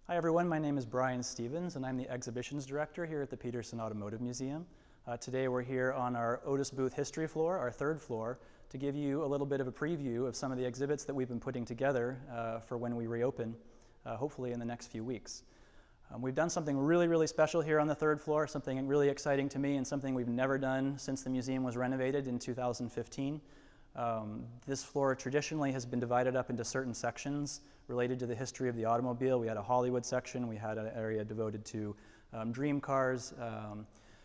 Hi everyone, my name is Brian Stevens and I'm the Exhibitions Director here at the Petersen Automotive Museum. Today we're here on our Otis booth history floor, our third floor, to give you a little bit of a preview of some of the exhibits that we've been putting together for when we reopen, hopefully in the next few weeks. We've done something really special here on the third floor, something really exciting to me and something we've never done since the museum was renovated in 2015. This floor traditionally has been divided up into certain sections related to the history of the automobile. We had a Hollywood section, we had an area devoted to dream cars,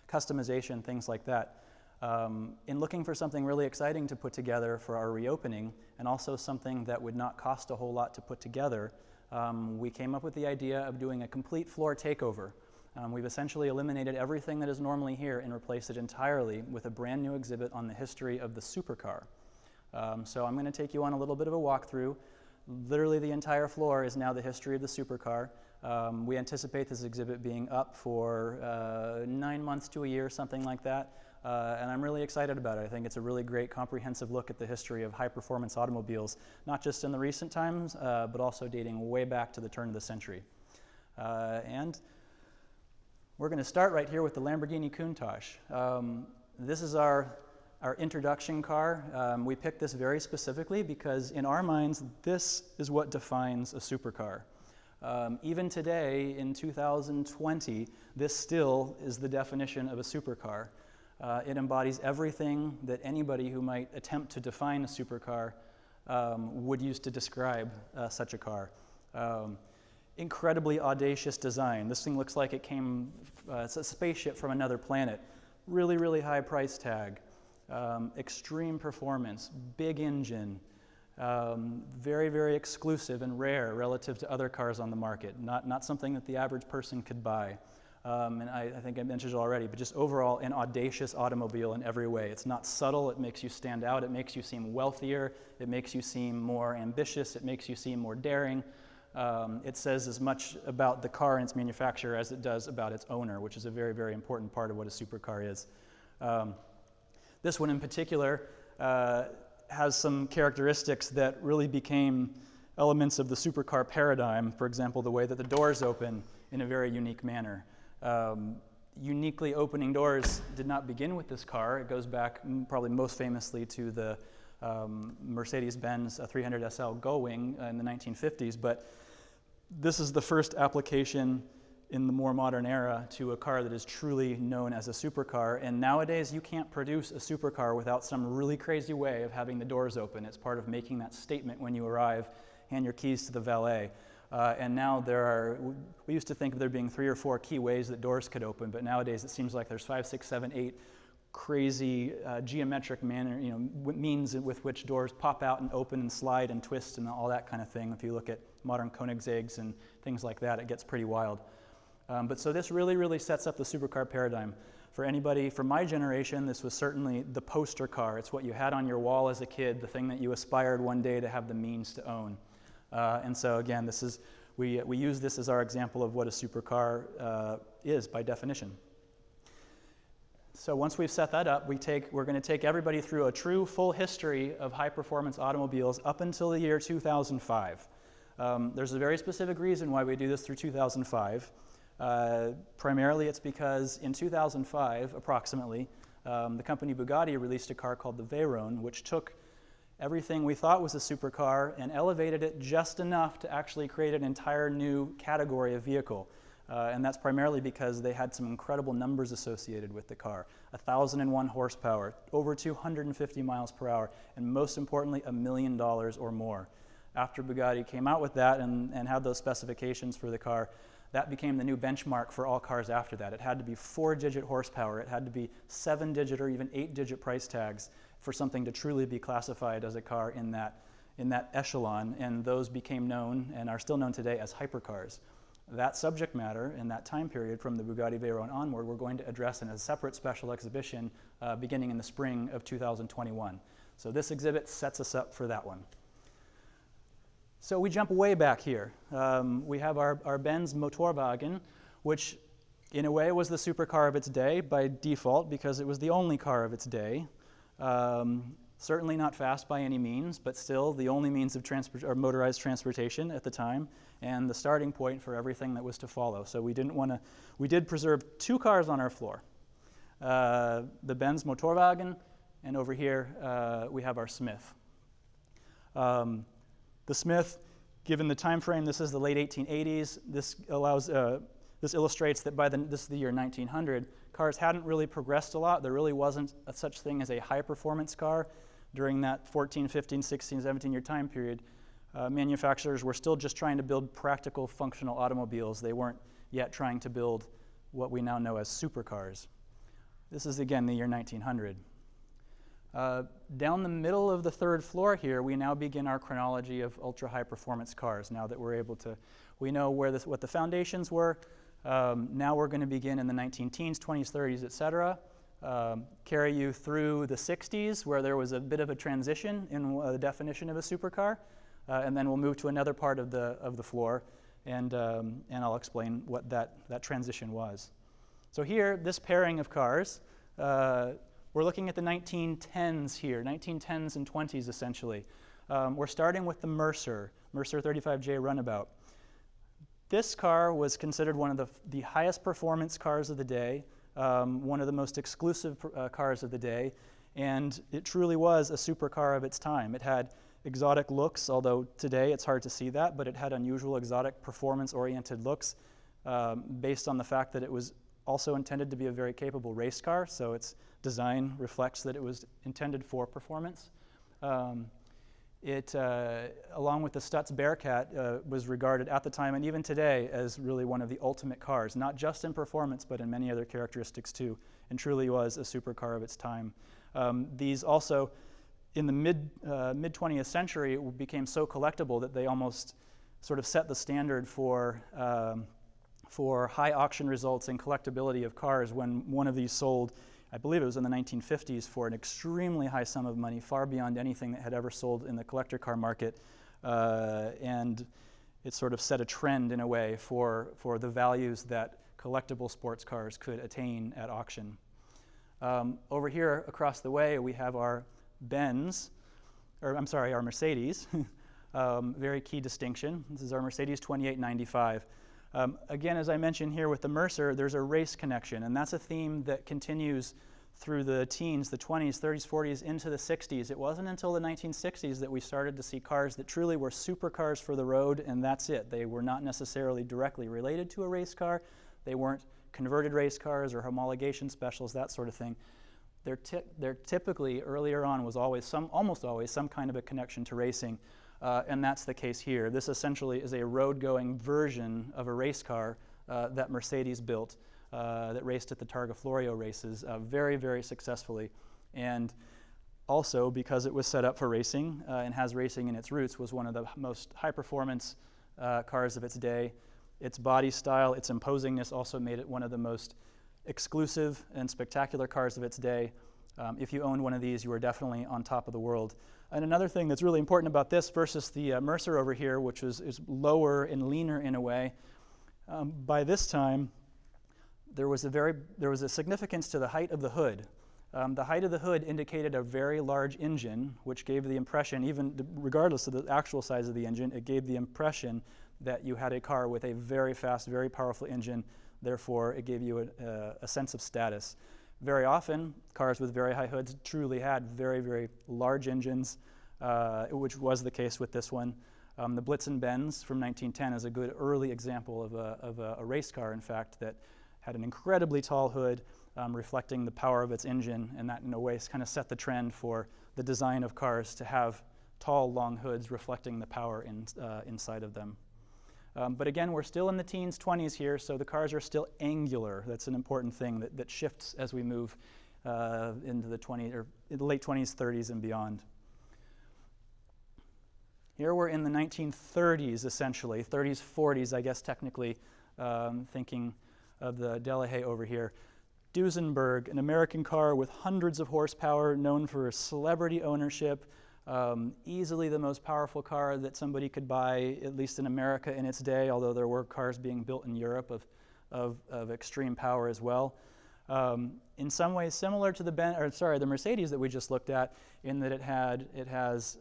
customization, things like that. In looking for something really exciting to put together for our reopening, and also something that would not cost a whole lot to put together, we came up with the idea of doing a complete floor takeover. We've essentially eliminated everything that is normally here and replaced it entirely with a brand new exhibit on the history of the supercar. So I'm going to take you on a little bit of a walkthrough. Literally the entire floor is now the history of the supercar. We anticipate this exhibit being up for 9 months to a year, something like that. And I'm really excited about it. I think it's a really great comprehensive look at the history of high-performance automobiles, not just in the recent times, but also dating way back to the turn of the century. And we're going to start right here with the Lamborghini Countach. This is our introduction car. We picked this very specifically because in our minds, this is what defines a supercar. Even today, in 2020, this still is the definition of a supercar. It embodies everything that anybody who might attempt to define a supercar would use to describe such a car. Incredibly audacious design. This thing looks like it came, it's a spaceship from another planet. Really high price tag. Extreme performance, big engine, very exclusive and rare relative to other cars on the market. Not something that the average person could buy. And I think I mentioned it already, but just overall an audacious automobile in every way. It's not subtle, it makes you stand out, it makes you seem wealthier, it makes you seem more ambitious, it makes you seem more daring. It says as much about the car and its manufacturer as it does about its owner, which is a very important part of what a supercar is. This one in particular has some characteristics that really became elements of the supercar paradigm. For example, the way that the doors open in a very unique manner. Uniquely opening doors did not begin with this car. It goes back probably most famously to the Mercedes-Benz 300 SL Gullwing in the 1950s, but this is the first application in the more modern era to a car that is truly known as a supercar. And nowadays you can't produce a supercar without some really crazy way of having the doors open. It's part of making that statement when you arrive, hand your keys to the valet. And now we used to think of there being 3 or 4 key ways that doors could open, but nowadays it seems like there's 5, 6, 7, 8 crazy geometric means with which doors pop out and open and slide and twist and all that kind of thing. If you look at modern Koenigseggs and things like that, it gets pretty wild. But so this really sets up the supercar paradigm. For anybody from my generation, this was certainly the poster car. It's what you had on your wall as a kid, the thing that you aspired one day to have the means to own. And so again, we use this as our example of what a supercar is by definition. So once we've set that up, we're going to take everybody through a true full history of high-performance automobiles up until the year 2005. There's a very specific reason why we do this through 2005. Primarily it's because in 2005, approximately, the company Bugatti released a car called the Veyron, which took everything we thought was a supercar and elevated it just enough to actually create an entire new category of vehicle. And that's primarily because they had some incredible numbers associated with the car. 1,001 horsepower, over 250 miles per hour, and most importantly, $1 million or more. After Bugatti came out with that and had those specifications for the car, that became the new benchmark for all cars after that. It had to be 4-digit horsepower, it had to be 7-digit or even 8-digit price tags for something to truly be classified as a car in that echelon, and those became known and are still known today as hypercars. That subject matter and that time period from the Bugatti Veyron onward, we're going to address in a separate special exhibition beginning in the spring of 2021. So this exhibit sets us up for that one. So we jump way back here. We have our Benz Motorwagen, which in a way was the supercar of its day by default because it was the only car of its day. Certainly not fast by any means, but still the only means of motorized transportation at the time, and the starting point for everything that was to follow. So we did preserve 2 cars on our floor. The Benz Motorwagen, and over here we have our Smith. The Smith, given the time frame, this is the late 1880s. This illustrates that this is the year 1900. Cars hadn't really progressed a lot. There really wasn't such thing as a high-performance car during that 14, 15, 16, 17-year time period. Manufacturers were still just trying to build practical, functional automobiles. They weren't yet trying to build what we now know as supercars. This is, again, the year 1900. Down the middle of the 3rd floor here, we now begin our chronology of ultra-high performance cars. Now that we know what the foundations were. Now we're going to begin in the 19-teens, 20s, 30s, etc. Carry you through the 60s, where there was a bit of a transition in the definition of a supercar, and then we'll move to another part of the floor, and I'll explain what that transition was. So here, this pairing of cars, we're looking at the 1910s here, 1910s and 20s essentially. We're starting with the Mercer 35J Runabout. This car was considered one of the highest performance cars of the day, one of the most exclusive cars of the day, and it truly was a supercar of its time. It had exotic looks, although today it's hard to see that, but it had unusual exotic performance-oriented looks based on the fact that it was also intended to be a very capable race car, so its design reflects that it was intended for performance. It, along with the Stutz Bearcat, was regarded at the time and even today as really one of the ultimate cars, not just in performance, but in many other characteristics too, and truly was a supercar of its time. These also, in the mid-20th century, became so collectible that they almost sort of set the standard for high auction results and collectability of cars when one of these sold, I believe it was in the 1950s, for an extremely high sum of money, far beyond anything that had ever sold in the collector car market. And it sort of set a trend in a way for the values that collectible sports cars could attain at auction. Over here across the way we have our our Mercedes. Very key distinction. This is our Mercedes 2895. Again, as I mentioned here with the Mercer, there's a race connection, and that's a theme that continues through the teens, the 20s, 30s, 40s, into the 60s. It wasn't until the 1960s that we started to see cars that truly were supercars for the road, and that's it. They were not necessarily directly related to a race car. They weren't converted race cars or homologation specials, that sort of thing. There typically, earlier on, was almost always some kind of a connection to racing. And that's the case here. This essentially is a road-going version of a race car that Mercedes built that raced at the Targa Florio races very, very successfully. And also, because it was set up for racing and has racing in its roots, was one of the most high-performance cars of its day. Its body style, its imposingness also made it one of the most exclusive and spectacular cars of its day. If you owned one of these, you were definitely on top of the world. And another thing that's really important about this versus the Mercer over here, which is lower and leaner in a way, by this time there was a significance to the height of the hood. The height of the hood indicated a very large engine, which gave the impression, even regardless of the actual size of the engine, it gave the impression that you had a car with a very fast, very powerful engine. Therefore, it gave you a sense of status. Very often, cars with very high hoods truly had very, very large engines, which was the case with this one. The Blitzen Benz from 1910 is a good early example of a race car, in fact, that had an incredibly tall hood, reflecting the power of its engine, and that in a way kind of set the trend for the design of cars to have tall, long hoods reflecting the power inside of them. But again, we're still in the teens, 20s here, so the cars are still angular. That's an important thing that shifts as we move into the late 20s, 30s, and beyond. Here we're in the 1930s, essentially, 30s, 40s, I guess technically, thinking of the Delahaye over here. Duesenberg, an American car with hundreds of horsepower, known for celebrity ownership, easily the most powerful car that somebody could buy, at least in America in its day, although there were cars being built in Europe of extreme power as well. In some ways similar to the Mercedes that we just looked at, in that it has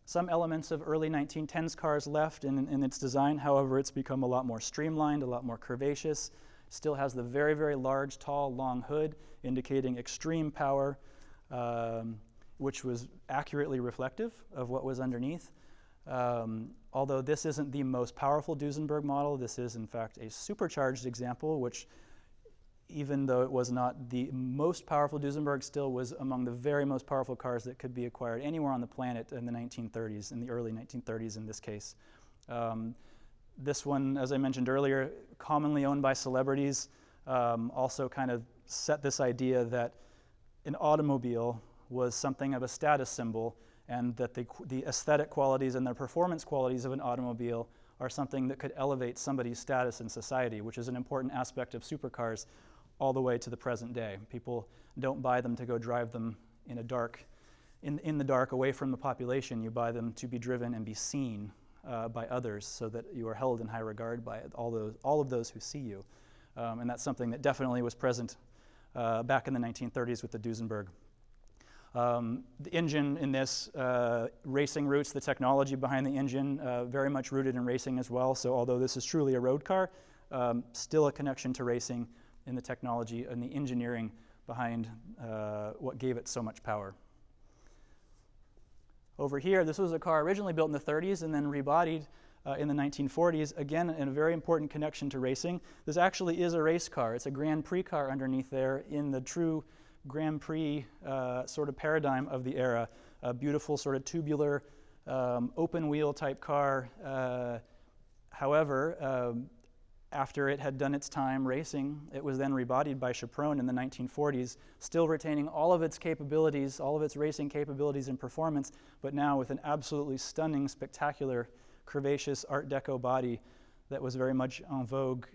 some elements of early 1910s cars left in its design. However, it's become a lot more streamlined, a lot more curvaceous. Still has the very, very large, tall, long hood, indicating extreme power, which was accurately reflective of what was underneath. Although this isn't the most powerful Duesenberg model, this is in fact a supercharged example, which, even though it was not the most powerful Duesenberg, still was among the very most powerful cars that could be acquired anywhere on the planet in the 1930s, in the early 1930s in this case. This one, as I mentioned earlier, commonly owned by celebrities, also kind of set this idea that an automobile was something of a status symbol, and that the aesthetic qualities and the performance qualities of an automobile are something that could elevate somebody's status in society, which is an important aspect of supercars all the way to the present day. People don't buy them to go drive them in the dark away from the population. You buy them to be driven and be seen by others, so that you are held in high regard by all of those who see you. And that's something that definitely was present back in the 1930s with the Duesenberg. The engine in this, racing roots, the technology behind the engine, very much rooted in racing as well. So although this is truly a road car, still a connection to racing in the technology and the engineering behind what gave it so much power. Over here, this was a car originally built in the 30s and then rebodied in the 1940s, again, in a very important connection to racing. This actually is a race car. It's a Grand Prix car underneath there in the true Grand Prix sort of paradigm of the era. A beautiful sort of tubular, open wheel type car. However, after it had done its time racing, it was then rebodied by Citroen in the 1940s, still retaining all of its capabilities, all of its racing capabilities and performance, but now with an absolutely stunning, spectacular, curvaceous Art Deco body that was very much en vogue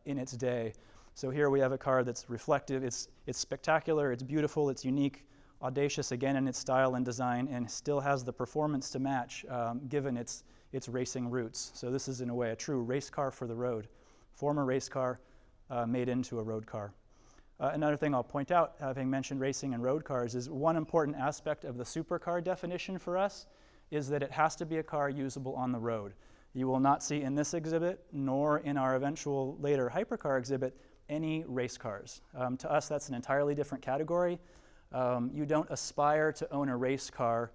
in its day. So here we have a car that's reflective, it's spectacular, it's beautiful, it's unique, audacious again in its style and design, and still has the performance to match given its racing roots. So this is in a way a true race car for the road. Former race car made into a road car. Another thing I'll point out, having mentioned racing and road cars, is one important aspect of the supercar definition for us is that it has to be a car usable on the road. You will not see in this exhibit, nor in our eventual later hypercar exhibit, any race cars. To us, that's an entirely different category. You don't aspire to own a race car.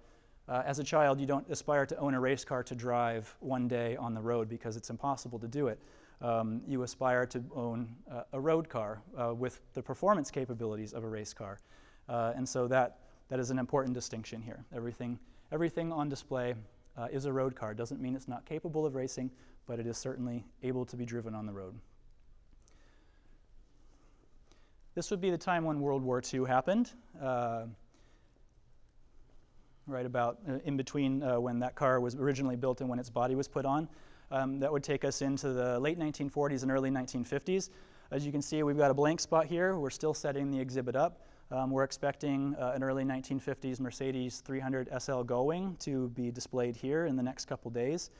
As a child, you don't aspire to own a race car to drive one day on the road because it's impossible to do it. You aspire to own a road car with the performance capabilities of a race car. And so that is an important distinction here. Everything on display is a road car. Doesn't mean it's not capable of racing, but it is certainly able to be driven on the road. This would be the time when World War II happened, right about in between when that car was originally built and when its body was put on. That would take us into the late 1940s and early 1950s. As you can see, we've got a blank spot here. We're still setting the exhibit up. We're expecting an early 1950s Mercedes 300 SL Gullwing to be displayed here in the next couple days.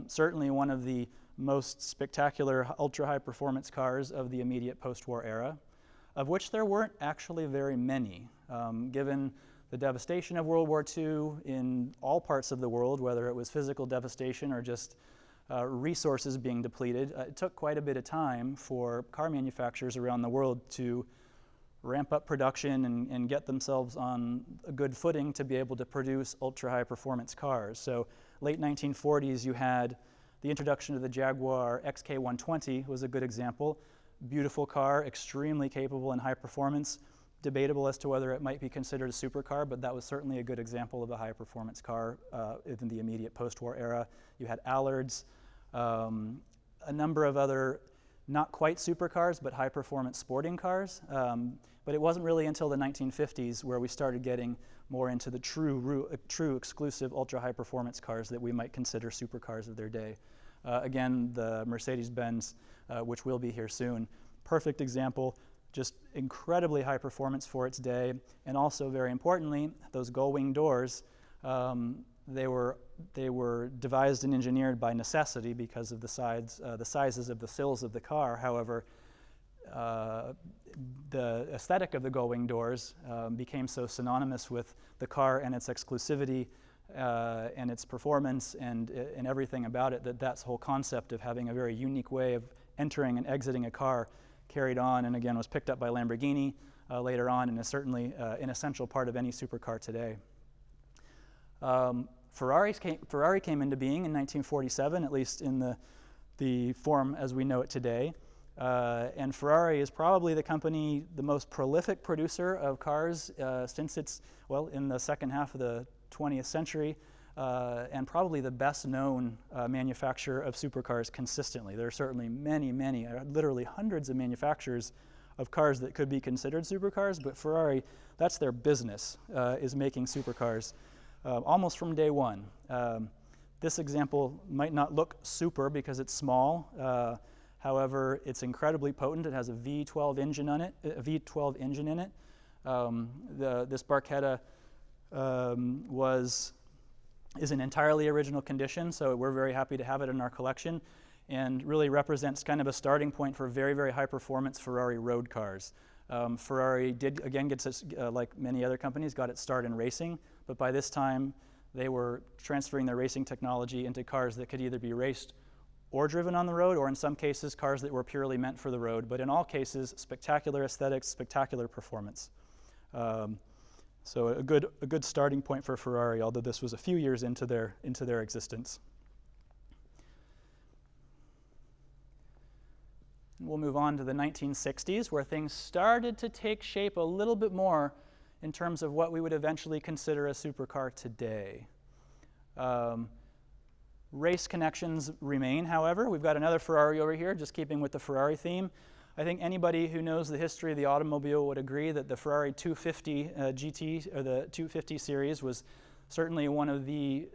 Certainly one of the most spectacular ultra-high performance cars of the immediate post-war era, of which there weren't actually very many. Given the devastation of World War II in all parts of the world, whether it was physical devastation or just resources being depleted, it took quite a bit of time for car manufacturers around the world to ramp up production and get themselves on a good footing to be able to produce ultra-high performance cars. So late 1940s, you had the introduction of the Jaguar XJ220 was a good example. Beautiful car, extremely capable and high performance. Debatable as to whether it might be considered a supercar, but that was certainly a good example of a high performance car in the immediate post-war era. You had Allards, a number of other not quite supercars, but high performance sporting cars. But it wasn't really until the 1950s where we started getting more into the true exclusive ultra high performance cars that we might consider supercars of their day. Again, the Mercedes-Benz, which will be here soon, perfect example. Just incredibly high performance for its day, and also very importantly, those gull-wing doors, they were devised and engineered by necessity because of the sizes of the sills of the car. However, the aesthetic of the gull-wing doors became so synonymous with the car and its exclusivity and its performance and everything about it, that whole concept of having a very unique way of entering and exiting a car carried on, and again was picked up by Lamborghini later on, and is certainly an essential part of any supercar today. Ferrari came into being in 1947, at least in the form as we know it today. And Ferrari is probably the most prolific producer of cars since its, well, in the second half of the 20th century, and probably the best known manufacturer of supercars consistently. There are certainly many, literally hundreds of manufacturers of cars that could be considered supercars, but Ferrari, that's their business, is making supercars almost from day one. This example might not look super because it's small. However, it's incredibly potent. It has a V12 engine on it, a V12 engine in it. This Barchetta is an entirely original condition, so we're very happy to have it in our collection, and really represents kind of a starting point for very, very high performance Ferrari road cars. Ferrari did, again, like many other companies, got its start in racing, but by this time they were transferring their racing technology into cars that could either be raced or driven on the road, or in some cases cars that were purely meant for the road, but in all cases spectacular aesthetics, spectacular performance. So a good starting point for Ferrari, although this was a few years into their existence. We'll move on to the 1960s, where things started to take shape a little bit more in terms of what we would eventually consider a supercar today. Race connections remain, however. We've got another Ferrari over here, just keeping with the Ferrari theme. I think anybody who knows the history of the automobile would agree that the Ferrari 250 GT, or the 250 series, was certainly one of the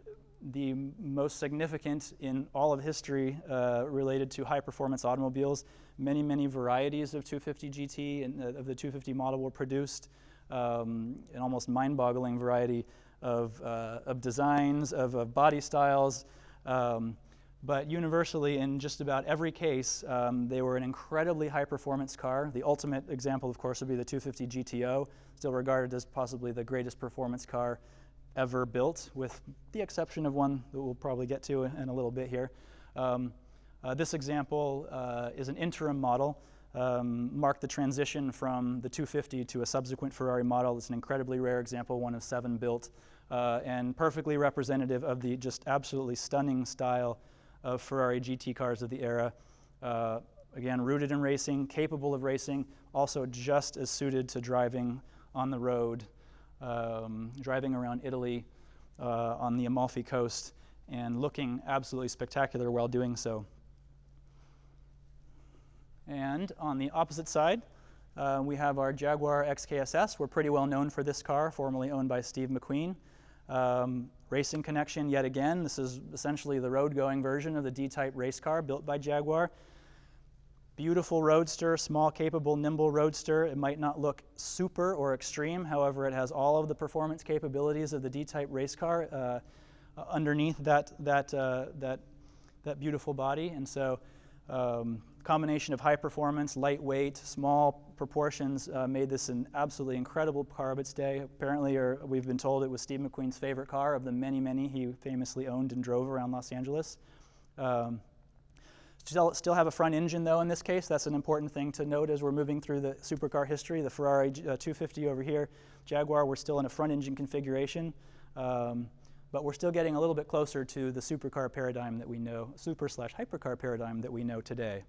most significant in all of history related to high-performance automobiles. Many varieties of 250 GT and of the 250 model were produced, an almost mind-boggling variety of designs, of body styles. But universally, in just about every case, they were an incredibly high-performance car. The ultimate example, of course, would be the 250 GTO, still regarded as possibly the greatest performance car ever built, with the exception of one that we'll probably get to in a little bit here. This example is an interim model, marked the transition from the 250 to a subsequent Ferrari model. It's an incredibly rare example, one of 7 built, and perfectly representative of the just absolutely stunning style of Ferrari GT cars of the era. Again, rooted in racing, capable of racing, also just as suited to driving on the road, driving around Italy on the Amalfi Coast, and looking absolutely spectacular while doing so. And on the opposite side, we have our Jaguar XJS. We're pretty well known for this car, formerly owned by Steve McQueen. Racing connection yet again. This is essentially the road-going version of the D-type race car built by Jaguar. Beautiful roadster, small, capable, nimble roadster. It might not look super or extreme, however, it has all of the performance capabilities of the D-type race car underneath that beautiful body. And so, combination of high performance, lightweight, small proportions made this an absolutely incredible car of its day. Apparently, we've been told it was Steve McQueen's favorite car of the many he famously owned and drove around Los Angeles. Still have a front engine, though, in this case. That's an important thing to note as we're moving through the supercar history. The Ferrari 250 over here, Jaguar, we're still in a front engine configuration, but we're still getting a little bit closer to the supercar paradigm that we know, super/hypercar paradigm that we know today.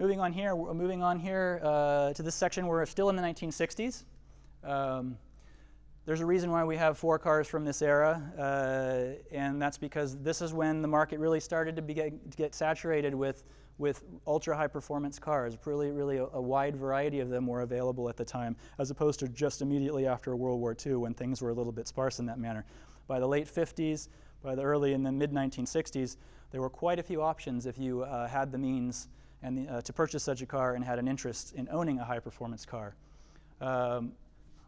Moving on here to this section, we're still in the 1960s. There's a reason why we have 4 cars from this era, and that's because this is when the market really started to get saturated with ultra-high performance cars. Really a wide variety of them were available at the time, as opposed to just immediately after World War II when things were a little bit sparse in that manner. By the late 50s, by the early and the mid-1960s, there were quite a few options if you had the means and to purchase such a car and had an interest in owning a high-performance car.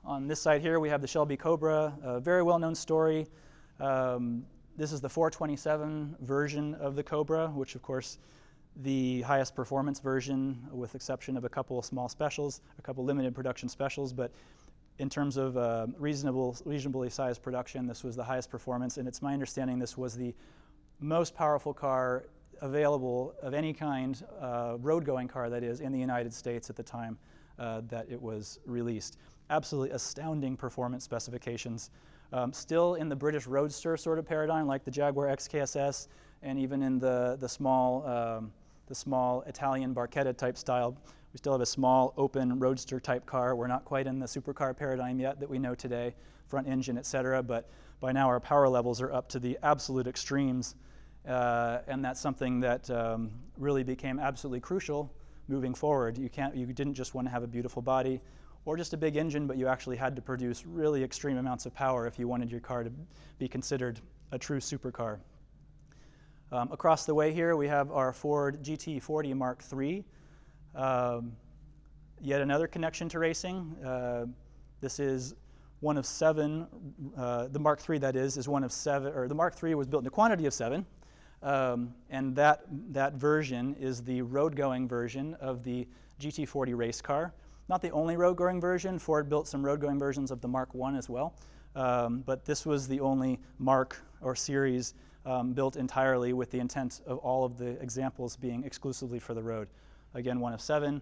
On this side here, we have the Shelby Cobra, a very well-known story. This is the 427 version of the Cobra, which of course the highest performance version, with exception of a couple of small specials, a couple limited production specials, but in terms of reasonably sized production, this was the highest performance, and it's my understanding this was the most powerful car available of any kind, road-going car that is, in the United States at the time that it was released. Absolutely astounding performance specifications. Still in the British roadster sort of paradigm, like the Jaguar XJS, and even in the small Italian Barchetta type style. We still have a small open roadster type car. We're not quite in the supercar paradigm yet that we know today, front engine, etc. But by now our power levels are up to the absolute extremes, and that's something that really became absolutely crucial moving forward. You didn't just want to have a beautiful body or just a big engine, but you actually had to produce really extreme amounts of power if you wanted your car to be considered a true supercar. Across the way here we have our Ford GT40 Mark III. Yet another connection to racing. This is one of 7, the Mark III that is one of 7, or the Mark III was built in a quantity of 7, and that version is the road-going version of the GT40 race car. Not the only road-going version. Ford built some road-going versions of the Mark I as well, but this was the only Mark or series built entirely with the intent of all of the examples being exclusively for the road. Again, one of 7.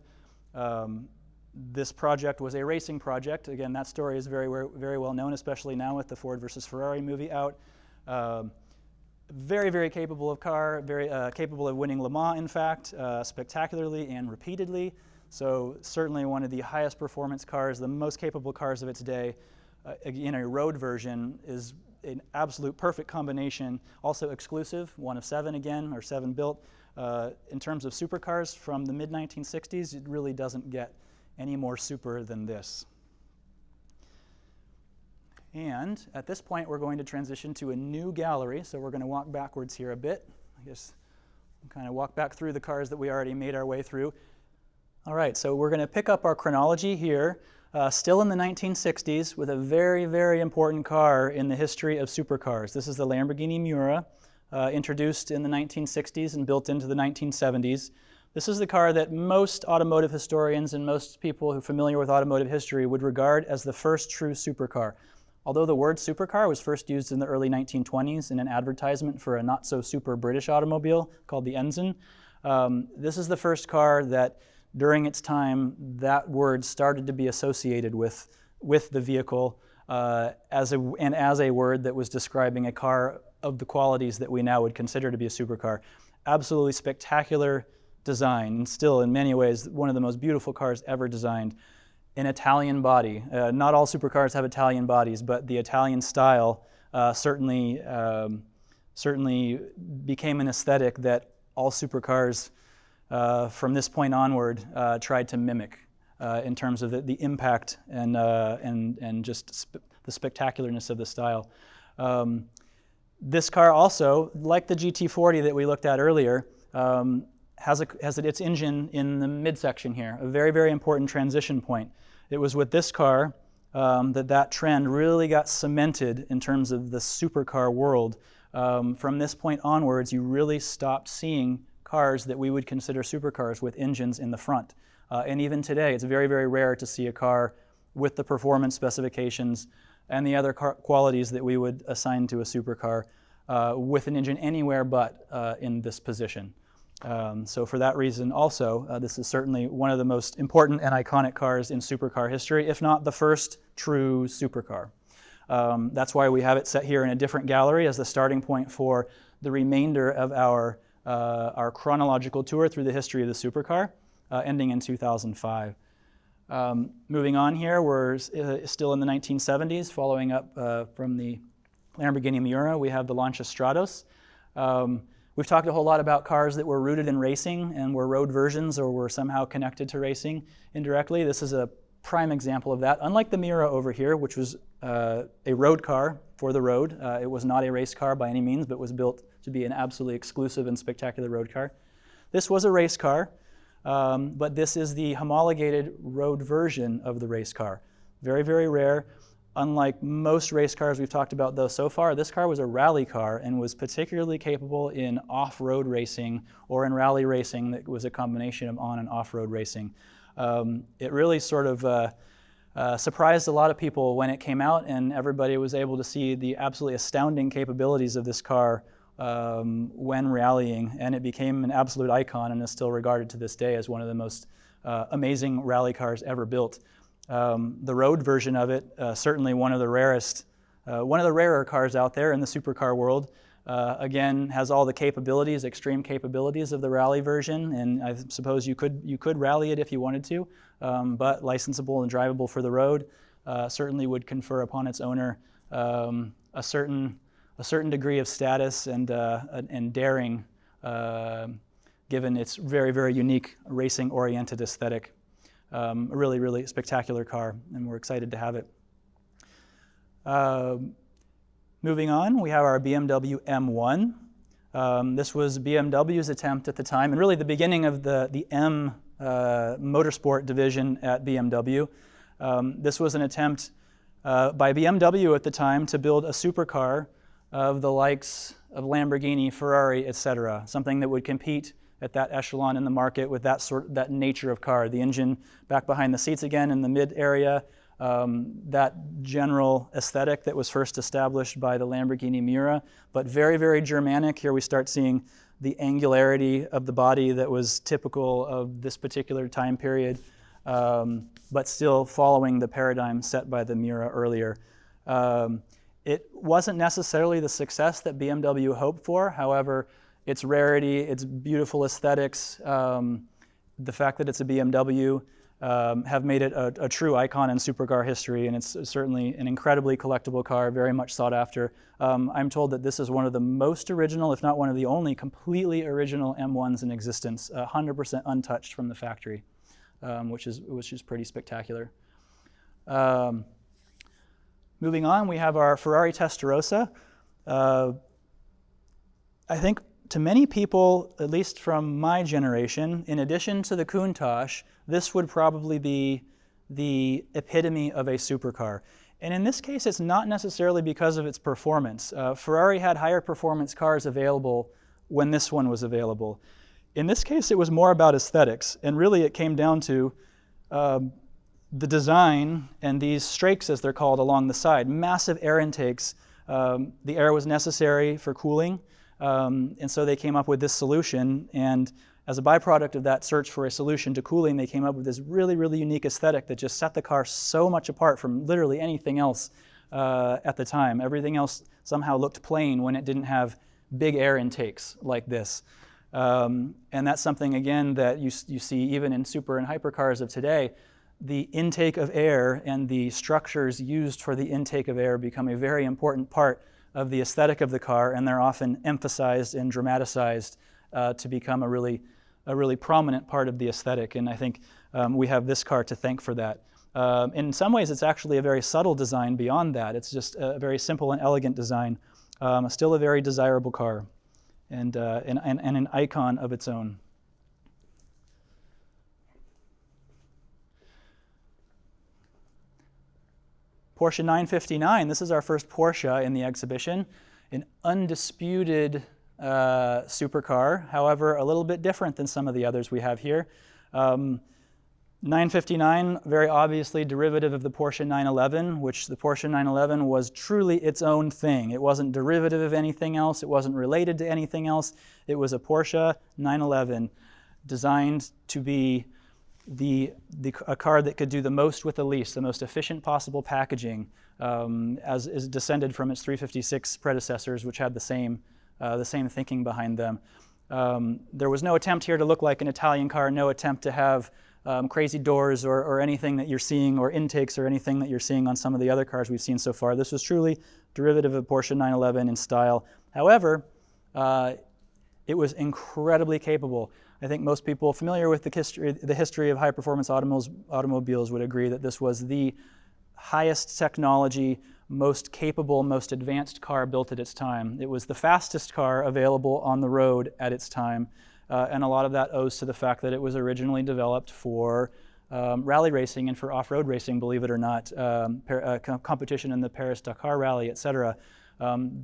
This project was a racing project. Again, that story is very well known, especially now with the Ford versus Ferrari movie out. Very, very capable of car, very capable of winning Le Mans, in fact, spectacularly and repeatedly. So certainly one of the highest performance cars, the most capable cars of its day. In a road version is an absolute perfect combination, also exclusive, one of 7 again, or 7 built. In terms of supercars from the mid-1960s, it really doesn't get any more super than this. And at this point, we're going to transition to a new gallery, so we're going to walk backwards here a bit. I guess we'll kind of walk back through the cars that we already made our way through. All right, so we're going to pick up our chronology here, still in the 1960s, with a very, very important car in the history of supercars. This is the Lamborghini Miura, introduced in the 1960s and built into the 1970s. This is the car that most automotive historians and most people who are familiar with automotive history would regard as the first true supercar. Although the word supercar was first used in the early 1920s in an advertisement for a not-so-super British automobile called the Ensign, this is the first car that, during its time, that word started to be associated with the vehicle as a word that was describing a car of the qualities that we now would consider to be a supercar. Absolutely spectacular design, and still in many ways one of the most beautiful cars ever designed. An Italian body. Not all supercars have Italian bodies, but the Italian style certainly became an aesthetic that all supercars from this point onward tried to mimic in terms of the impact and just the spectacularness of the style. This car also, like the GT40 that we looked at earlier, has its engine in the midsection here, a very, very important transition point. It was with this car that trend really got cemented in terms of the supercar world. From this point onwards, you really stopped seeing cars that we would consider supercars with engines in the front. And even today, it's very, very rare to see a car with the performance specifications and the other qualities that we would assign to a supercar with an engine anywhere but in this position. So for that reason also, this is certainly one of the most important and iconic cars in supercar history, if not the first true supercar. That's why we have it set here in a different gallery as the starting point for the remainder of our chronological tour through the history of the supercar, ending in 2005. Moving on here, we're still in the 1970s, following up from the Lamborghini Miura. We have the Lancia Stratos. We've talked a whole lot about cars that were rooted in racing and were road versions or were somehow connected to racing indirectly. This is a prime example of that. Unlike the Miura over here, which was a road car for the road, it was not a race car by any means, but was built to be an absolutely exclusive and spectacular road car. This was a race car, but this is the homologated road version of the race car. Very, very rare. Unlike most race cars we've talked about though so far, this car was a rally car and was particularly capable in off-road racing or in rally racing that was a combination of on and off-road racing. It really sort of surprised a lot of people when it came out, and everybody was able to see the absolutely astounding capabilities of this car when rallying, and it became an absolute icon and is still regarded to this day as one of the most amazing rally cars ever built. The road version of it, certainly one of the rarer cars out there in the supercar world. Again, has all the capabilities, extreme capabilities of the rally version, and I suppose you could rally it if you wanted to, but licensable and drivable for the road certainly would confer upon its owner a certain degree of status and daring, given its very, very unique racing-oriented aesthetic. A really, really spectacular car, and we're excited to have it. Moving on, we have our BMW M1. This was BMW's attempt at the time, and really the beginning of the M motorsport division at BMW. This was an attempt by BMW at the time to build a supercar of the likes of Lamborghini, Ferrari, etc., something that would compete at that echelon in the market with that nature of car. The engine back behind the seats again in the mid area, that general aesthetic that was first established by the Lamborghini Miura, but very, very Germanic. Here we start seeing the angularity of the body that was typical of this particular time period, but still following the paradigm set by the Miura earlier. It wasn't necessarily the success that BMW hoped for. However, its rarity, its beautiful aesthetics, the fact that it's a BMW have made it a true icon in supercar history, and it's certainly an incredibly collectible car, very much sought after. I'm told that this is one of the most original, if not one of the only completely original M1s in existence, 100% untouched from the factory, which is pretty spectacular. Moving on, we have our Ferrari Testarossa. I think to many people, at least from my generation, in addition to the Countach, this would probably be the epitome of a supercar. And in this case, it's not necessarily because of its performance. Ferrari had higher performance cars available when this one was available. In this case, it was more about aesthetics, and really it came down to the design and these strakes, as they're called, along the side. Massive air intakes. The air was necessary for cooling. And so they came up with this solution, and as a byproduct of that search for a solution to cooling, they came up with this really, really unique aesthetic that just set the car so much apart from literally anything else at the time. Everything else somehow looked plain when it didn't have big air intakes like this. And that's something, again, that you see even in super and hypercars of today. The intake of air and the structures used for the intake of air become a very important part of the aesthetic of the car, and they're often emphasized and dramatized to become a really prominent part of the aesthetic. And I think we have this car to thank for that. In some ways, it's actually a very subtle design beyond that. It's just a very simple and elegant design, still a very desirable car, and an icon of its own. Porsche 959, this is our first Porsche in the exhibition, an undisputed supercar, however, a little bit different than some of the others we have here. 959, very obviously derivative of the Porsche 911, which the Porsche 911 was truly its own thing. It wasn't derivative of anything else, it wasn't related to anything else. It was a Porsche 911 designed to be a car that could do the most with the least, the most efficient possible packaging, as is descended from its 356 predecessors, which had the same thinking behind them. There was no attempt here to look like an Italian car, no attempt to have crazy doors or anything that you're seeing, or intakes or anything that you're seeing on some of the other cars we've seen so far. This was truly derivative of Porsche 911 in style. However, it was incredibly capable. I think most people familiar with the history of high-performance automobiles would agree that this was the highest technology, most capable, most advanced car built at its time. It was the fastest car available on the road at its time, and a lot of that owes to the fact that it was originally developed for rally racing and for off-road racing, believe it or not, competition in the Paris-Dakar Rally, etc.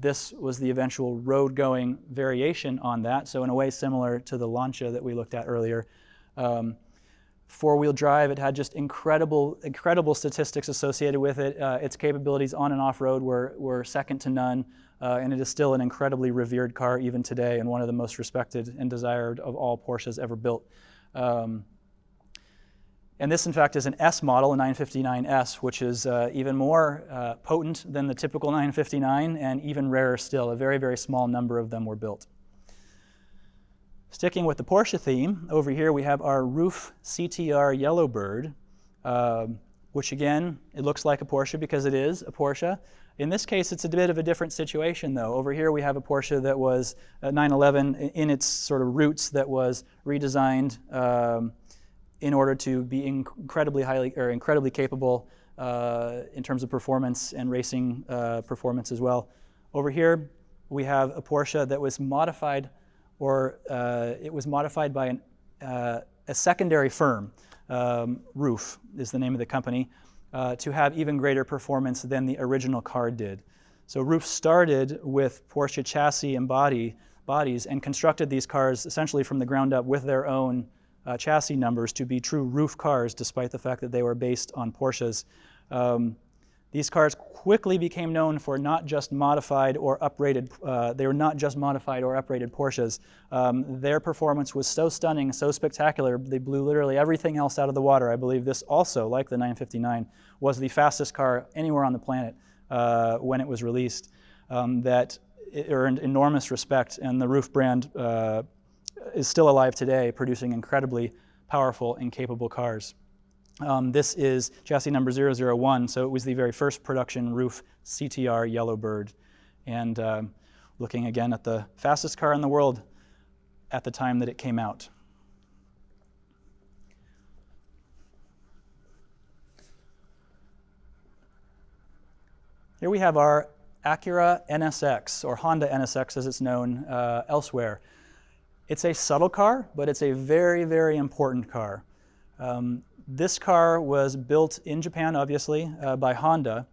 This was the eventual road-going variation on that, so in a way similar to the Lancia that we looked at earlier. Four-wheel drive, it had just incredible statistics associated with it. Its capabilities on and off-road were second to none, and it is still an incredibly revered car even today, and one of the most respected and desired of all Porsches ever built. And this, in fact, is an S model, a 959S, which is even more potent than the typical 959 and even rarer still. A very, very small number of them were built. Sticking with the Porsche theme, over here we have our roof CTR Yellowbird, which again, it looks like a Porsche because it is a Porsche. In this case, it's a bit of a different situation though. Over here we have a Porsche that was a 911 in its sort of roots that was redesigned in order to be incredibly capable in terms of performance and racing performance as well. Over here we have a Porsche that was modified, or it was modified by a secondary firm. Roof is the name of the company, to have even greater performance than the original car did. So Roof started with Porsche chassis and bodies and constructed these cars essentially from the ground up with their own chassis numbers to be true roof cars, despite the fact that they were based on Porsches. These cars quickly became known for not just modified or uprated, they were not just modified or uprated Porsches. Their performance was so stunning, so spectacular, they blew literally everything else out of the water. I believe this also, like the 959, was the fastest car anywhere on the planet when it was released. That it earned enormous respect, and the Roof brand is still alive today, producing incredibly powerful and capable cars. This is chassis number 001, so it was the very first production Roof CTR Yellowbird. And looking again at the fastest car in the world at the time that it came out. Here we have our Acura NSX, or Honda NSX as it's known elsewhere. It's a subtle car, but it's a very, very important car. This car was built in Japan, obviously, by Honda,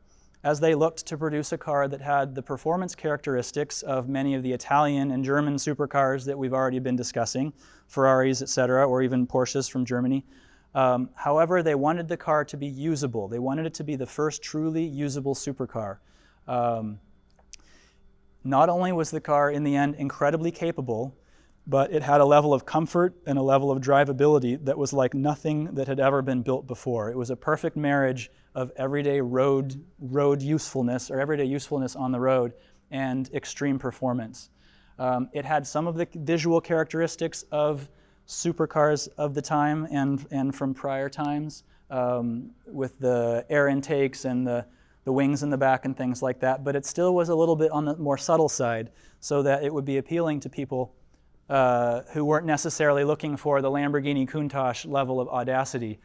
as they looked to produce a car that had the performance characteristics of many of the Italian and German supercars that we've already been discussing, Ferraris, etc., or even Porsches from Germany. However, they wanted the car to be usable. They wanted it to be the first truly usable supercar. Not only was the car, in the end, incredibly capable, but it had a level of comfort and a level of drivability that was like nothing that had ever been built before. It was a perfect marriage of everyday road usefulness, or everyday usefulness on the road, and extreme performance. It had some of the visual characteristics of supercars of the time and from prior times, with the air intakes and the wings in the back and things like that, but it still was a little bit on the more subtle side, so that it would be appealing to people who weren't necessarily looking for the Lamborghini Countach level of audacity.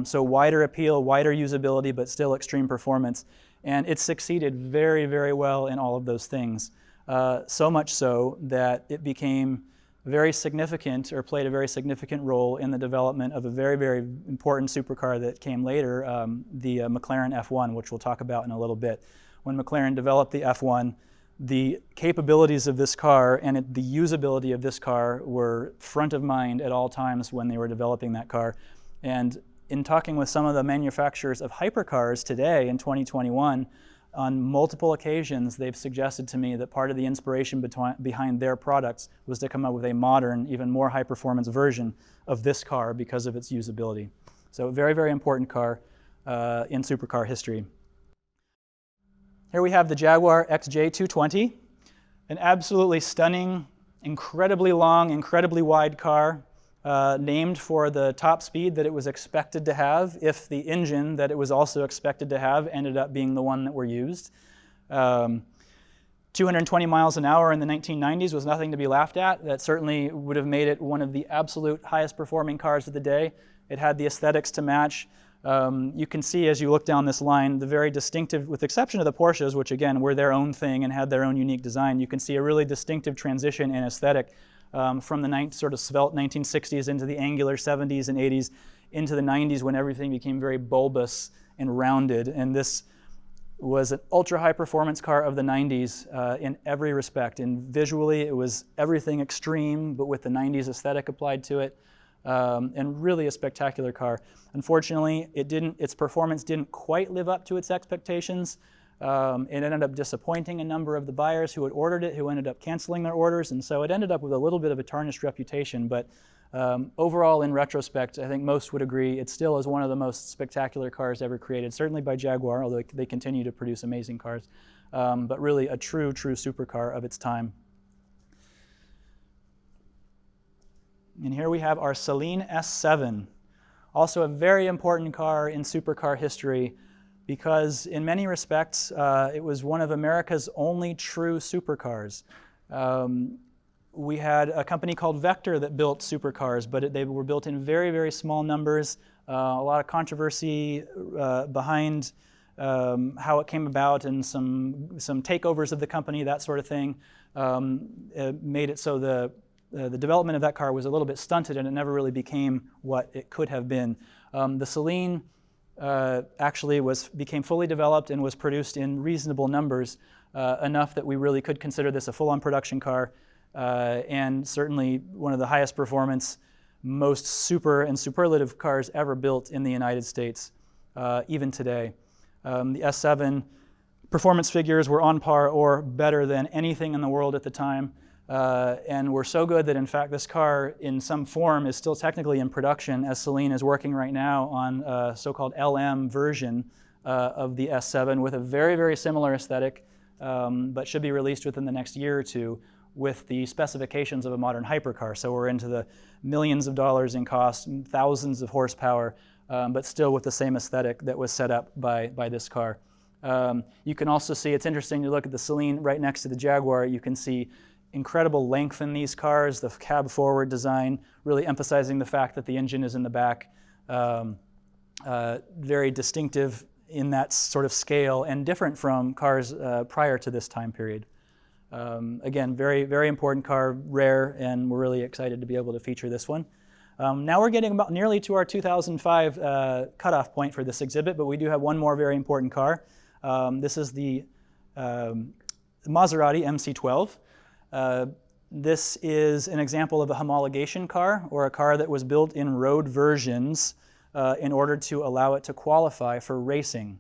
So wider appeal, wider usability, but still extreme performance. And it succeeded very, very well in all of those things. So much so that it became very significant, or played a very significant role in the development of a very, very important supercar that came later, the McLaren F1, which we'll talk about in a little bit. When McLaren developed the F1, the capabilities of this car and the usability of this car were front of mind at all times when they were developing that car. And in talking with some of the manufacturers of hypercars today in 2021, on multiple occasions they've suggested to me that part of the inspiration behind their products was to come up with a modern, even more high-performance version of this car because of its usability. So a very, very important car in supercar history. Here we have the Jaguar XJ220, an absolutely stunning, incredibly long, incredibly wide car, named for the top speed that it was expected to have if the engine that it was also expected to have ended up being the one that were used. 220 miles an hour in the 1990s was nothing to be laughed at. That certainly would have made it one of the absolute highest performing cars of the day. It had the aesthetics to match. You can see as you look down this line, the very distinctive, with the exception of the Porsches, which again were their own thing and had their own unique design, you can see a really distinctive transition in aesthetic from the sort of svelte 1960s into the angular 70s and 80s into the 90s when everything became very bulbous and rounded. And this was an ultra high performance car of the 90s in every respect. And visually, it was everything extreme, but with the 90s aesthetic applied to it. And really a spectacular car. Unfortunately, its performance didn't quite live up to its expectations. It ended up disappointing a number of the buyers who had ordered it, who ended up canceling their orders, and so it ended up with a little bit of a tarnished reputation. But overall, in retrospect, I think most would agree it still is one of the most spectacular cars ever created, certainly by Jaguar, although they continue to produce amazing cars, but really a true supercar of its time. And here we have our Citroen S7, also a very important car in supercar history, because in many respects, it was one of America's only true supercars. We had a company called Vector that built supercars, but they were built in very, very small numbers. A lot of controversy behind how it came about, and some takeovers of the company, that sort of thing, made it so the development of that car was a little bit stunted, and it never really became what it could have been. The Citroen actually became fully developed and was produced in reasonable numbers, enough that we really could consider this a full-on production car, and certainly one of the highest performance, most super and superlative cars ever built in the United States, even today. The S7 performance figures were on par or better than anything in the world at the time, and were so good that in fact this car in some form is still technically in production, as Citroen is working right now on a so-called LM version of the S7 with a very, very similar aesthetic, but should be released within the next year or two with the specifications of a modern hypercar. So we're into the millions of dollars in cost, thousands of horsepower, but still with the same aesthetic that was set up by this car. You can also see, it's interesting to look at the Citroen right next to the Jaguar. You can see incredible length in these cars, the cab forward design, really emphasizing the fact that the engine is in the back. Very distinctive in that sort of scale and different from cars prior to this time period. Again, very, very important car, rare, and we're really excited to be able to feature this one. Now we're getting about nearly to our 2005 cutoff point for this exhibit, but we do have one more very important car. This is the Maserati MC12. This is an example of a homologation car, or a car that was built in road versions in order to allow it to qualify for racing.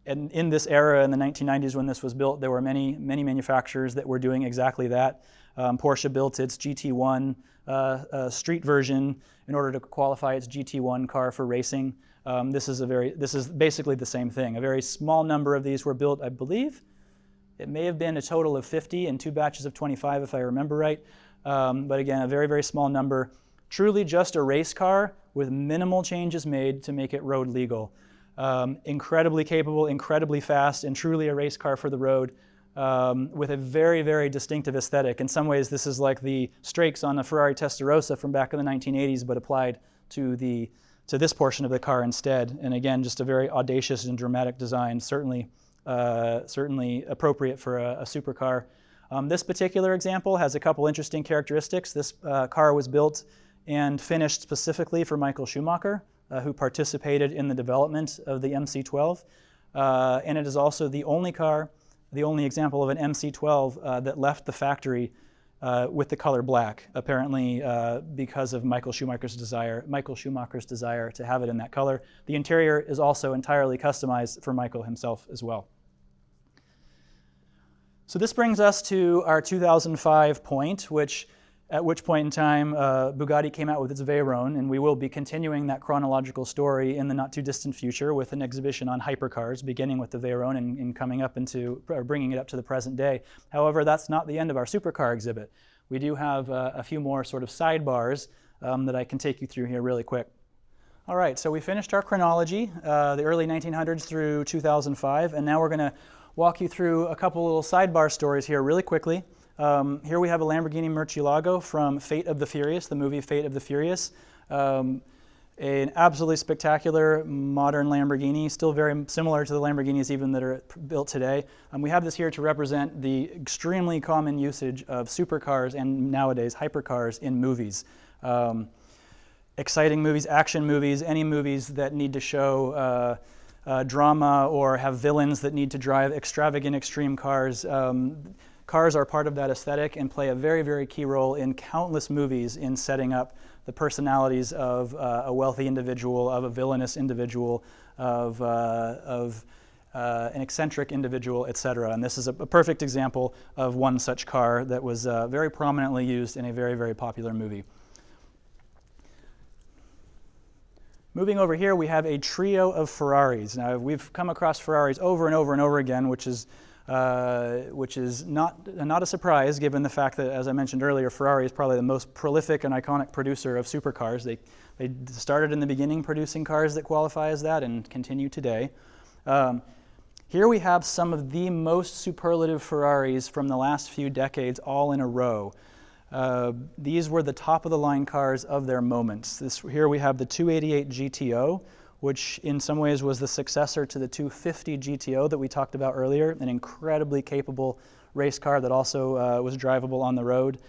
And in this era, in the 1990s when this was built, there were many manufacturers that were doing exactly that. Porsche built its GT1 street version in order to qualify its GT1 car for racing. This is basically the same thing. A very small number of these were built, I believe. It may have been a total of 50 in 2 batches of 25, if I remember right. But again, a very, very small number. Truly just a race car with minimal changes made to make it road legal. Incredibly capable, incredibly fast, and truly a race car for the road, with a very, very distinctive aesthetic. In some ways, this is like the strakes on a Ferrari Testarossa from back in the 1980s, but applied to this portion of the car instead. And again, just a very audacious and dramatic design, certainly appropriate for a supercar. This particular example has a couple interesting characteristics. This car was built and finished specifically for Michael Schumacher, who participated in the development of the MC12. And it is also the only car, the only example of an MC12 that left the factory with the color black, apparently because of Michael Schumacher's desire to have it in that color. The interior is also entirely customized for Michael himself as well. So this brings us to our 2005 point, at which point in time Bugatti came out with its Veyron, and we will be continuing that chronological story in the not too distant future with an exhibition on hypercars, beginning with the Veyron and coming up or bringing it up to the present day. However, that's not the end of our supercar exhibit. We do have a few more sort of sidebars that I can take you through here really quick. All right, so we finished our chronology, the early 1900s through 2005, and now we're going to walk you through a couple little sidebar stories here really quickly. Here we have a Lamborghini Mirchilago from Fate of the Furious, the movie Fate of the Furious. An absolutely spectacular modern Lamborghini, still very similar to the Lamborghinis even that are built today. We have this here to represent the extremely common usage of supercars and nowadays hypercars in movies. exciting movies, action movies, any movies that need to show drama or have villains that need to drive extravagant, extreme cars. Cars are part of that aesthetic and play a very, very key role in countless movies in setting up the personalities of a wealthy individual, of a villainous individual, of an eccentric individual, etc. And this is a perfect example of one such car that was very prominently used in a very, very popular movie. Moving over here, we have a trio of Ferraris. Now, we've come across Ferraris over and over and over again, which is not a surprise, given the fact that, as I mentioned earlier, Ferrari is probably the most prolific and iconic producer of supercars. They started in the beginning producing cars that qualify as that and continue today. Here we have some of the most superlative Ferraris from the last few decades all in a row. These were the top-of-the-line cars of their moments. Here we have the 288 GTO, which in some ways was the successor to the 250 GTO that we talked about earlier, an incredibly capable race car that also was drivable on the road.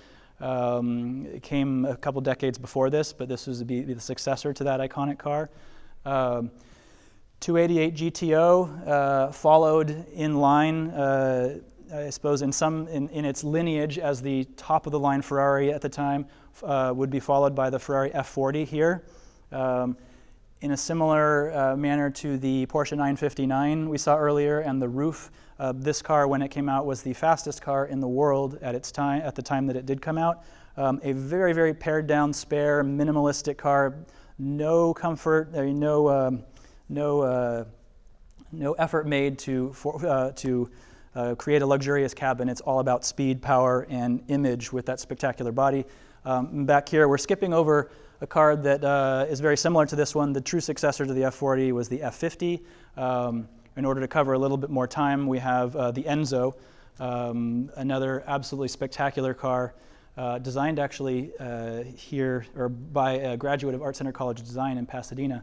It came a couple decades before this, but this was the successor to that iconic car. 288 GTO followed in line, I suppose in its lineage as the top-of-the-line Ferrari at the time, would be followed by the Ferrari F40 here. In a similar manner to the Porsche 959 we saw earlier, and the roof. This car, when it came out, was the fastest car in the world at the time that it did come out. A very, very pared down, spare, minimalistic car. No comfort, no effort made to create a luxurious cabin. It's all about speed, power, and image with that spectacular body. Back here, we're skipping over a car that is very similar to this one. The true successor to the F40 was the F50. In order to cover a little bit more time, we have the Enzo, another absolutely spectacular car, designed actually here or by a graduate of Art Center College of Design in Pasadena.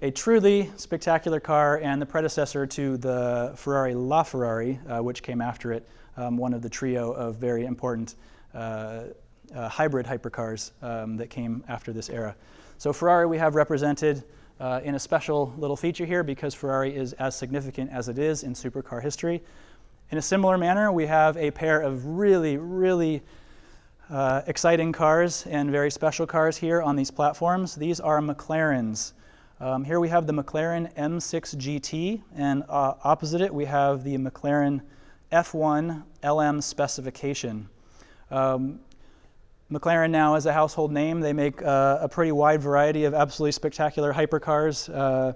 A truly spectacular car and the predecessor to the Ferrari LaFerrari, which came after it, one of the trio of very important hybrid hypercars that came after this era. So Ferrari we have represented in a special little feature here because Ferrari is as significant as it is in supercar history. In a similar manner, we have a pair of really, really exciting cars and very special cars here on these platforms. These are McLarens. Here we have the McLaren M6 GT, and opposite it we have the McLaren F1 LM specification. McLaren now is a household name. They make a pretty wide variety of absolutely spectacular hypercars,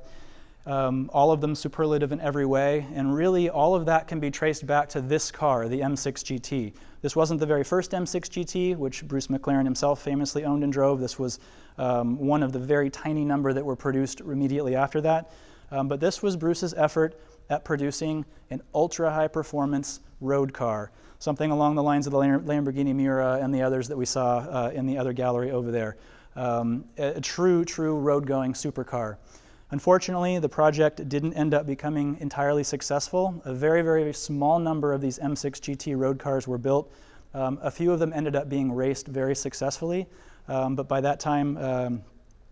all of them superlative in every way, and really all of that can be traced back to this car, the M6 GT. This wasn't the very first M6 GT, which Bruce McLaren himself famously owned and drove. This was one of the very tiny number that were produced immediately after that. But this was Bruce's effort at producing an ultra-high performance road car, something along the lines of the Lamborghini Miura and the others that we saw in the other gallery over there. A true road-going supercar. Unfortunately, the project didn't end up becoming entirely successful. A very, very small number of these M6 GT road cars were built. A few of them ended up being raced very successfully, but by that time,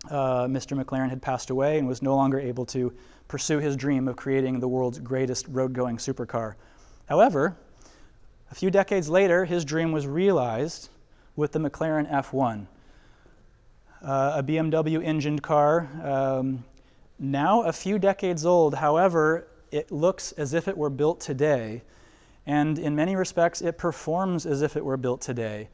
Mr. McLaren had passed away and was no longer able to pursue his dream of creating the world's greatest road-going supercar. However, a few decades later, his dream was realized with the McLaren F1, a BMW engined car. Now a few decades old, however, it looks as if it were built today, and in many respects it performs as if it were built today.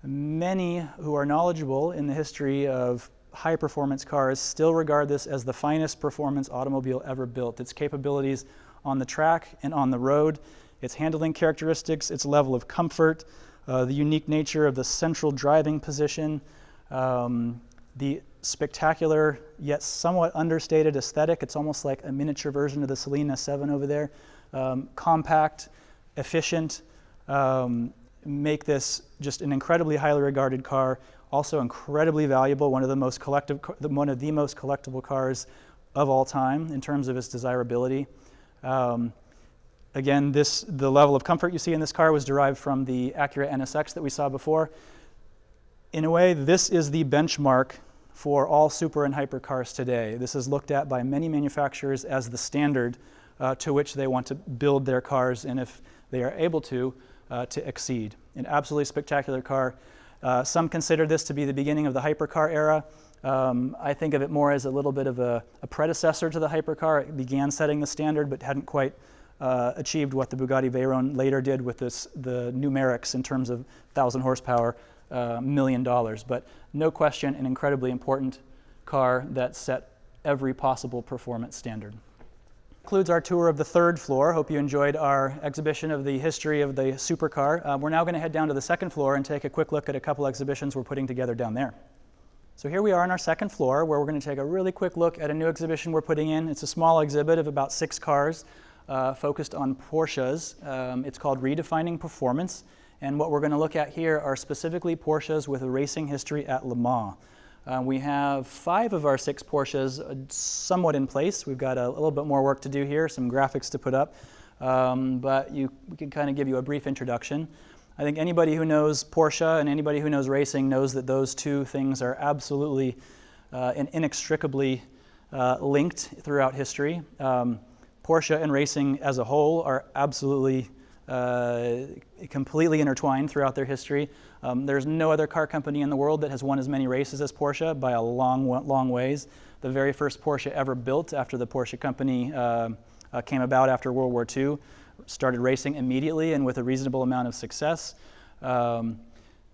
Many who are knowledgeable in the history of high performance cars still regard this as the finest performance automobile ever built. Its capabilities on the track and on the road, its handling characteristics, its level of comfort, the unique nature of the central driving position, the spectacular yet somewhat understated aesthetic. It's almost like a miniature version of the Citroen S7 over there. Compact, efficient, make this just an incredibly highly regarded car. Also incredibly valuable, one of the most collectible cars of all time in terms of its desirability. Again, the level of comfort you see in this car was derived from the Acura NSX that we saw before. In a way, this is the benchmark for all super and hypercars today. This is looked at by many manufacturers as the standard to which they want to build their cars, and if they are able to exceed. An absolutely spectacular car. Some consider this to be the beginning of the hypercar era. I think of it more as a little bit of a predecessor to the hypercar. It began setting the standard but hadn't quite achieved what the Bugatti Veyron later did with the numerics in terms of 1,000 horsepower, $1 million. But no question, an incredibly important car that set every possible performance standard. Concludes our tour of the third floor. Hope you enjoyed our exhibition of the history of the supercar. We're now going to head down to the second floor and take a quick look at a couple exhibitions we're putting together down there. So here we are on our second floor, where we're going to take a really quick look at a new exhibition we're putting in. It's a small exhibit of about 6 cars focused on Porsches. It's called Redefining Performance, and what we're going to look at here are specifically Porsches with a racing history at Le Mans. We have 5 of our 6 Porsches somewhat in place. We've got a little bit more work to do here, some graphics to put up, but we can kind of give you a brief introduction. I think anybody who knows Porsche and anybody who knows racing knows that those two things are absolutely and inextricably linked throughout history. Porsche and racing as a whole are absolutely completely intertwined throughout their history. There's no other car company in the world that has won as many races as Porsche by a long ways. The very first Porsche ever built after the Porsche company came about after World War II started racing immediately and with a reasonable amount of success.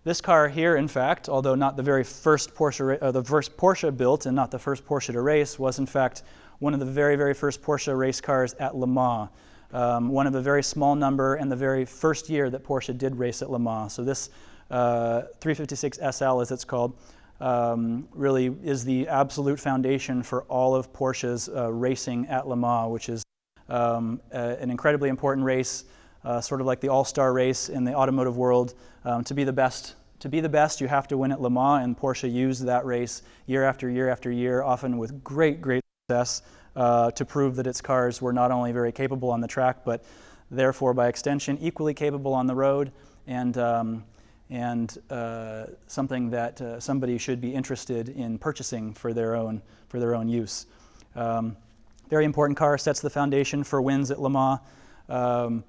This car here, in fact, although not the very first Porsche built and not the first Porsche to race, was in fact one of the very first Porsche race cars at Le Mans. One of a very small number, and the very first year that Porsche did race at Le Mans. So this 356 SL, as it's called, really is the absolute foundation for all of Porsche's racing at Le Mans, which is an incredibly important race, sort of like the all-star race in the automotive world. To be the best, you have to win at Le Mans, and Porsche used that race year after year after year, often with great success, to prove that its cars were not only very capable on the track, but therefore by extension equally capable on the road, and something that somebody should be interested in purchasing for their own use. Very important car, sets the foundation for wins at Le Mans.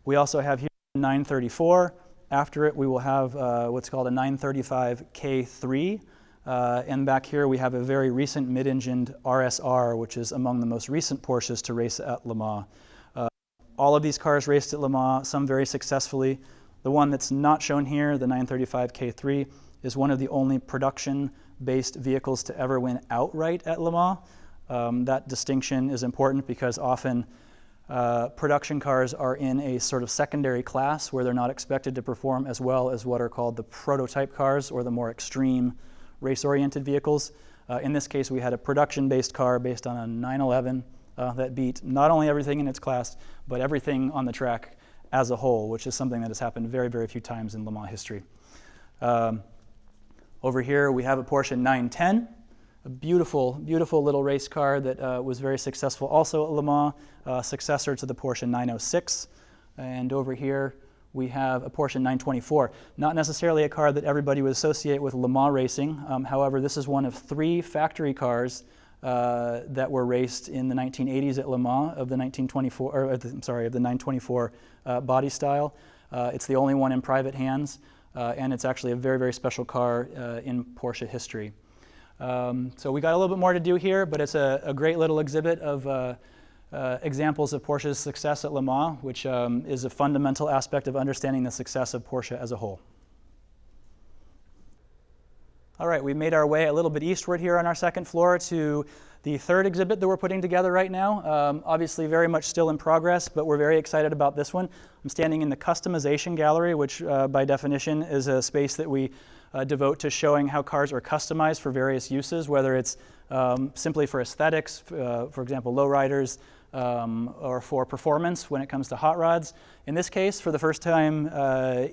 We also have here a 934. After it, we will have what's called a 935 K3. And back here, we have a very recent mid-engined RSR, which is among the most recent Porsches to race at Le Mans. All of these cars raced at Le Mans, some very successfully. The one that's not shown here, the 935 K3, is one of the only production-based vehicles to ever win outright at Le Mans. That distinction is important because often production cars are in a sort of secondary class where they're not expected to perform as well as what are called the prototype cars, or the more extreme race-oriented vehicles. In this case, we had a production-based car based on a 911 that beat not only everything in its class, but everything on the track as a whole, which is something that has happened very few times in Le Mans history. Over here, we have a Porsche 910, a beautiful little race car that was very successful also at Le Mans, successor to the Porsche 906. And over here, we have a Porsche 924. Not necessarily a car that everybody would associate with Le Mans racing. However, this is one of 3 factory cars that were raced in the 1980s at Le Mans of the 924 body style. It's the only one in private hands, and it's actually a very special car in Porsche history. So we got a little bit more to do here, but it's a great little exhibit of examples of Porsche's success at Le Mans, which is a fundamental aspect of understanding the success of Porsche as a whole. All right, we've made our way a little bit eastward here on our second floor to the third exhibit that we're putting together right now. Obviously very much still in progress, but we're very excited about this one. I'm standing in the customization gallery, which by definition is a space that we devote to showing how cars are customized for various uses, whether it's simply for aesthetics, for example, lowriders, or for performance when it comes to hot rods. In this case, for the first time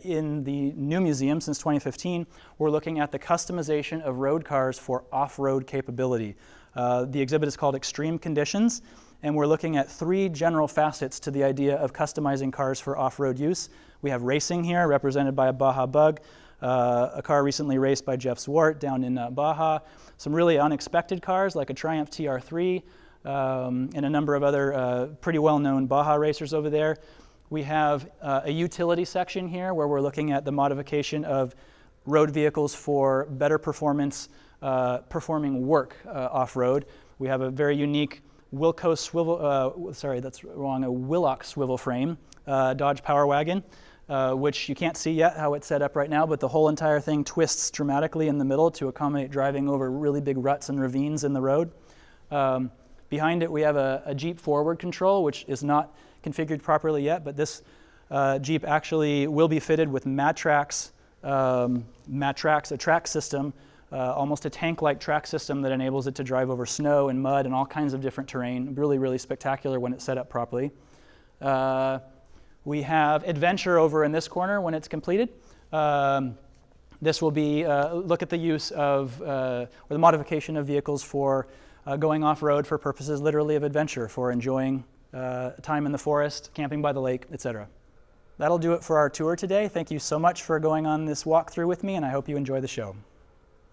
in the new museum since 2015, we're looking at the customization of road cars for off-road capability. The exhibit is called Extreme Conditions, and we're looking at 3 general facets to the idea of customizing cars for off-road use. We have racing here, represented by a Baja Bug. a car recently raced by Jeff Zwart down in Baja. Some really unexpected cars like a Triumph TR3 and a number of other pretty well-known Baja racers over there. We have a utility section here where we're looking at the modification of road vehicles for better performance, performing work off-road. We have a very unique Wilco swivel, sorry, that's wrong, a Willock swivel frame Dodge Power Wagon, which you can't see yet how it's set up right now, but the whole entire thing twists dramatically in the middle to accommodate driving over really big ruts and ravines in the road. Behind it we have a Jeep forward control, which is not configured properly yet, but this Jeep actually will be fitted with Matrax, a track system, almost a tank-like track system that enables it to drive over snow and mud and all kinds of different terrain. Really, really spectacular when it's set up properly. We have Adventure over in this corner when it's completed. This will be, look at the use of, or the modification of vehicles for going off-road for purposes literally of adventure, for enjoying time in the forest, camping by the lake, etc. That'll do it for our tour today. Thank you so much for going on this walkthrough with me, and I hope you enjoy the show.